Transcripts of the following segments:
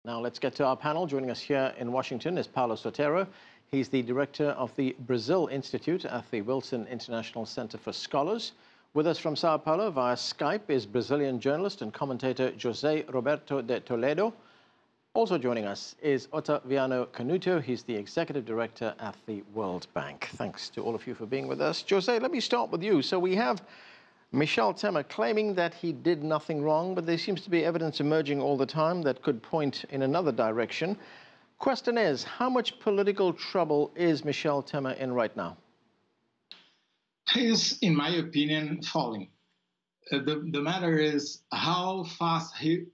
Now let's get to our panel. Joining us here in Washington is Paulo Sotero. He's the director of the Brazil Institute at the Wilson International Center for Scholars. With us from Sao Paulo via Skype is Brazilian journalist and commentator José Roberto de Toledo. Also joining us is Otaviano Canuto. He's the executive director at the World Bank. Thanks to all of you for being with us. José, let me start with you. So we have Michel Temer claiming that he did nothing wrong, but there seems to be evidence emerging all the time that could point in another direction. Question is, how much political trouble is Michel Temer in right now? He is, in my opinion, falling. The matter is how fast he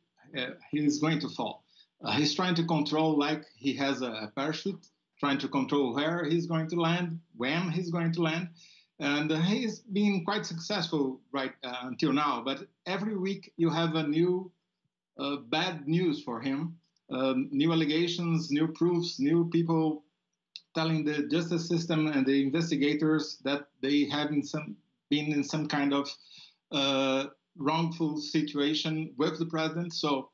is going to fall. He's trying to control, like he has a parachute, trying to control where he's going to land, when he's going to land. And he's been quite successful until now. But every week you have a new bad news for him, new allegations, new proofs, new people telling the justice system and the investigators that they have been in some kind of wrongful situation with the president. So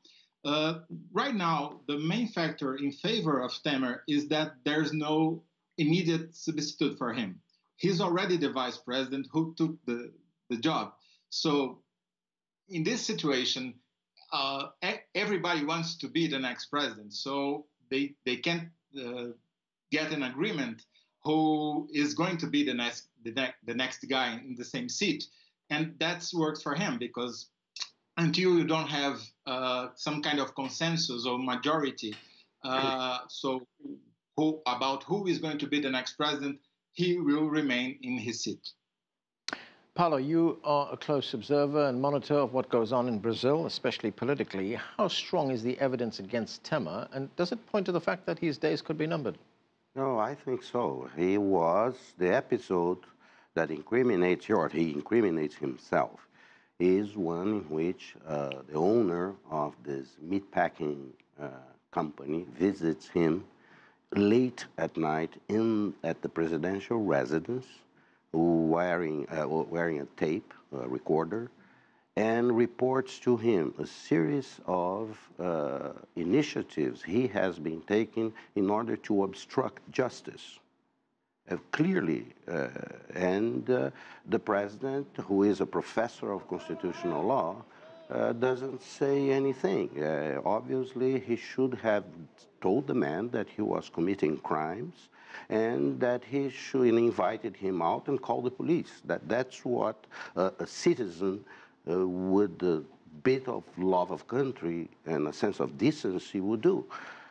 right now, the main factor in favor of Temer is that there's no immediate substitute for him. He's already the vice president who took the job. So in this situation, everybody wants to be the next president. So they can't get an agreement who is going to be the next guy in the same seat. And that works for him, because until you don't have some kind of consensus or majority about who is going to be the next president, he will remain in his seat. Paulo, you are a close observer and monitor of what goes on in Brazil, especially politically. How strong is the evidence against Temer, and does it point to the fact that his days could be numbered? No, I think so. He was the episode that incriminates he incriminates himself, is one in which the owner of this meatpacking company visits him late at night at the presidential residence, wearing a tape recorder, and reports to him a series of initiatives he has been taking in order to obstruct justice. Clearly, and the president, who is a professor of constitutional law, doesn't say anything. Obviously, he should have told the man that he was committing crimes and that he should have invited him out and called the police. That's what a citizen with a bit of love of country and a sense of decency would do.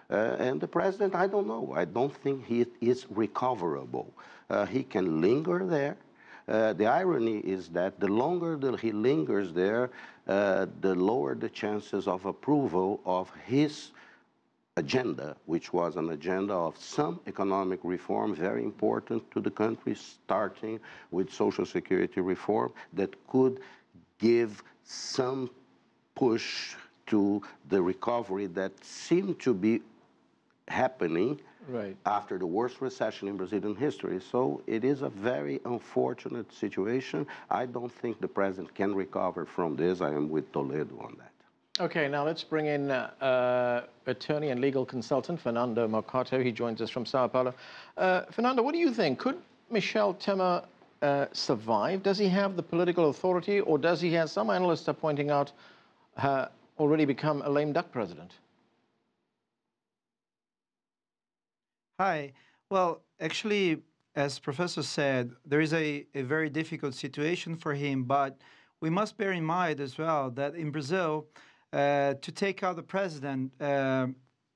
And the president, I don't know. I don't think he is recoverable. He can linger there. The irony is that the longer that he lingers there, the lower the chances of approval of his agenda, which was an agenda of some economic reform, very important to the country, starting with Social Security reform that could give some push to the recovery that seemed to be happening after the worst recession in Brazilian history. So it is a very unfortunate situation. I don't think the president can recover from this. I am with Toledo on that. Okay, now let's bring in attorney and legal consultant Fernando Marcato. He joins us from Sao Paulo. Fernando, what do you think? Could Michel Temer survive? Does he have the political authority, or does he, as some analysts are pointing out, already become a lame duck president? Hi. Well, actually, as Professor said, there is a very difficult situation for him, but we must bear in mind as well that in Brazil, to take out the president,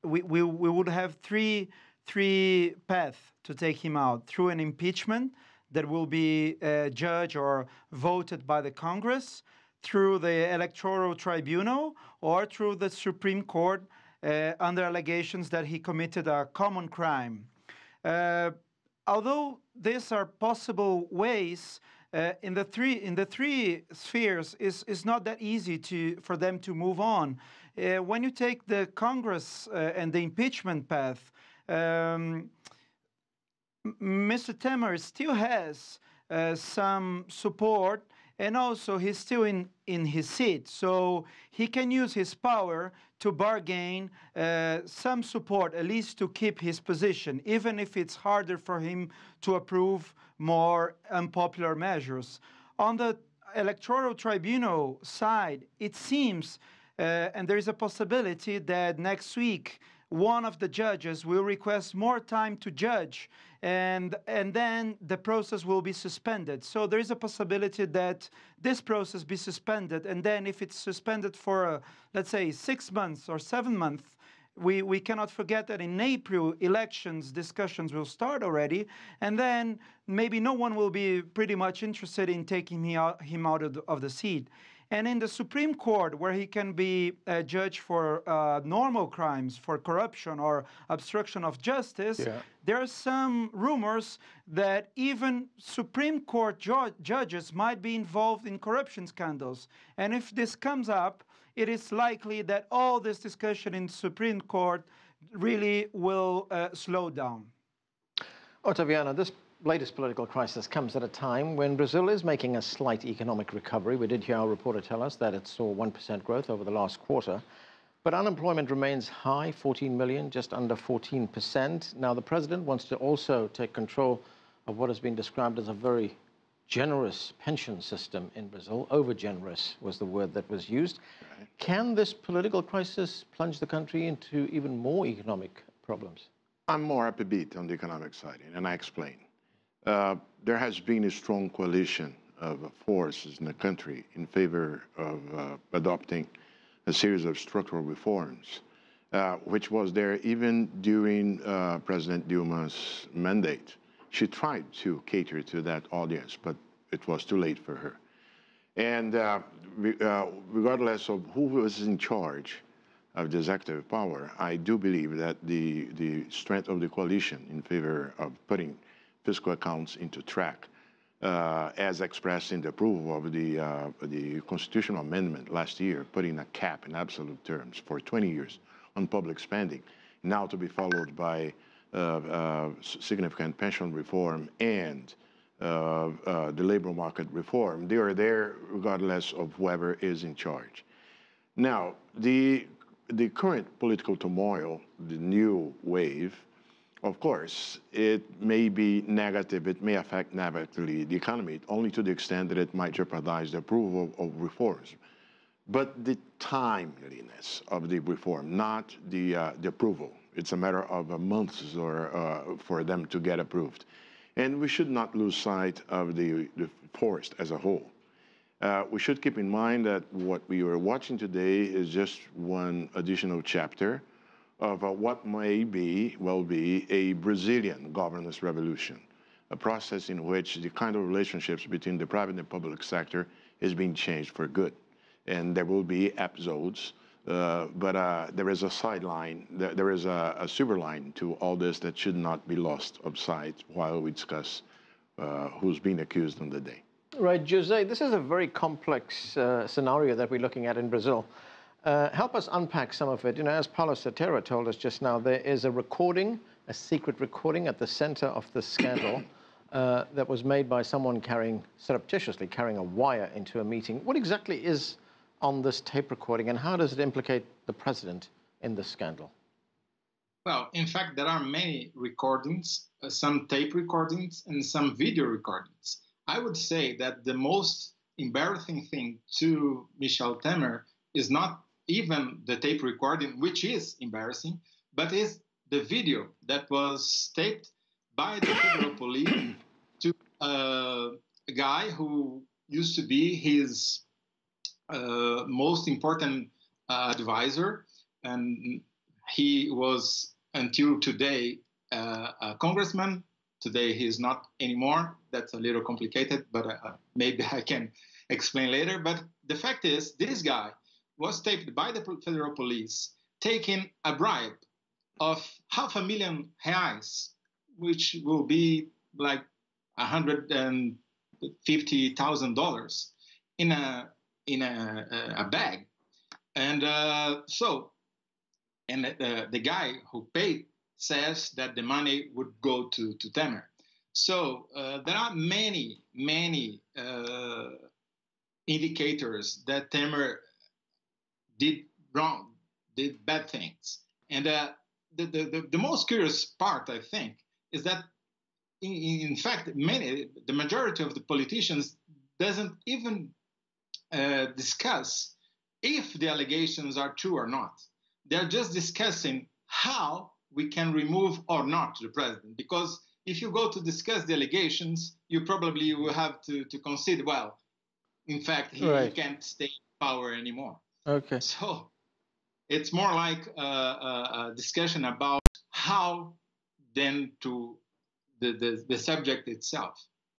we would have three paths to take him out: through an impeachment that will be judged or voted by the Congress, through the Electoral Tribunal, or through the Supreme Court under allegations that he committed a common crime. Although these are possible ways, in the three spheres, it's not that easy for them to move on. When you take the Congress and the impeachment path, Mr. Temer still has some support and also he's still in his seat, so he can use his power to bargain some support, at least to keep his position, even if it's harder for him to approve more unpopular measures. On the electoral tribunal side, it seems, and there is a possibility that next week one of the judges will request more time to judge, and then the process will be suspended. So there is a possibility that this process be suspended, and then if it's suspended for, let's say, 6 months or 7 months, we cannot forget that in April, elections discussions will start already, and then maybe no one will be pretty much interested in taking him out of the seat. And in the Supreme Court, where he can be judged for normal crimes, for corruption or obstruction of justice, there are some rumors that even Supreme Court judges might be involved in corruption scandals. And if this comes up, it is likely that all this discussion in Supreme Court really will slow down. Otaviano, this latest political crisis comes at a time when Brazil is making a slight economic recovery. We did hear our reporter tell us that it saw 1% growth over the last quarter. But unemployment remains high, 14 million, just under 14%. Now, the president wants to also take control of what has been described as a very generous pension system in Brazil. Over-generous was the word that was used. Right. Can this political crisis plunge the country into even more economic problems? I'm more upbeat on the economic side, and I explain. There has been a strong coalition of forces in the country in favor of adopting a series of structural reforms, which was there even during President Dilma's mandate. She tried to cater to that audience, but it was too late for her. And regardless of who was in charge of the executive power, I do believe that the strength of the coalition in favor of putting fiscal accounts into track, as expressed in the approval of the constitutional amendment last year, putting a cap in absolute terms for 20 years on public spending, now to be followed by significant pension reform and the labor market reform. They are there regardless of whoever is in charge. Now, the current political turmoil, the new wave, of course, it may be negative, it may affect negatively the economy, only to the extent that it might jeopardize the approval of reforms. But the timeliness of the reform, not the approval. It's a matter of months or for them to get approved. And we should not lose sight of the forest as a whole. We should keep in mind that what we are watching today is just one additional chapter of what may be, well be, a Brazilian governance revolution, a process in which the kind of relationships between the private and public sector is being changed for good. And there will be episodes, but there is a sideline, there is a silver line to all this that should not be lost of sight while we discuss who's being accused on the day. Right, Jose, this is a very complex scenario that we're looking at in Brazil. Help us unpack some of it. You know, as Paulo Sotero told us just now, there is a recording, a secret recording at the center of the scandal that was made by someone surreptitiously carrying a wire into a meeting. What exactly is on this tape recording, and how does it implicate the president in the scandal? Well, in fact, there are many recordings, some tape recordings and some video recordings. I would say that the most embarrassing thing to Michel Temer is not even the tape recording, which is embarrassing, but is the video that was taped by the federal police to a guy who used to be his most important advisor, and he was until today a congressman. Today he's not anymore. That's a little complicated, but maybe I can explain later. But the fact is, this guy was taped by the federal police taking a bribe of $500,000, which will be like $150,000 in a bag. And the guy who paid says that the money would go to Temer. So there are many indicators that Temer did wrong, did bad things. And the most curious part, I think, is that in fact, the majority of the politicians doesn't even discuss if the allegations are true or not. They're just discussing how we can remove or not the president. Because if you go to discuss the allegations, you probably will have to consider, well, in fact, he can't stay in power anymore. Okay. So it's more like a discussion about how then to the subject itself.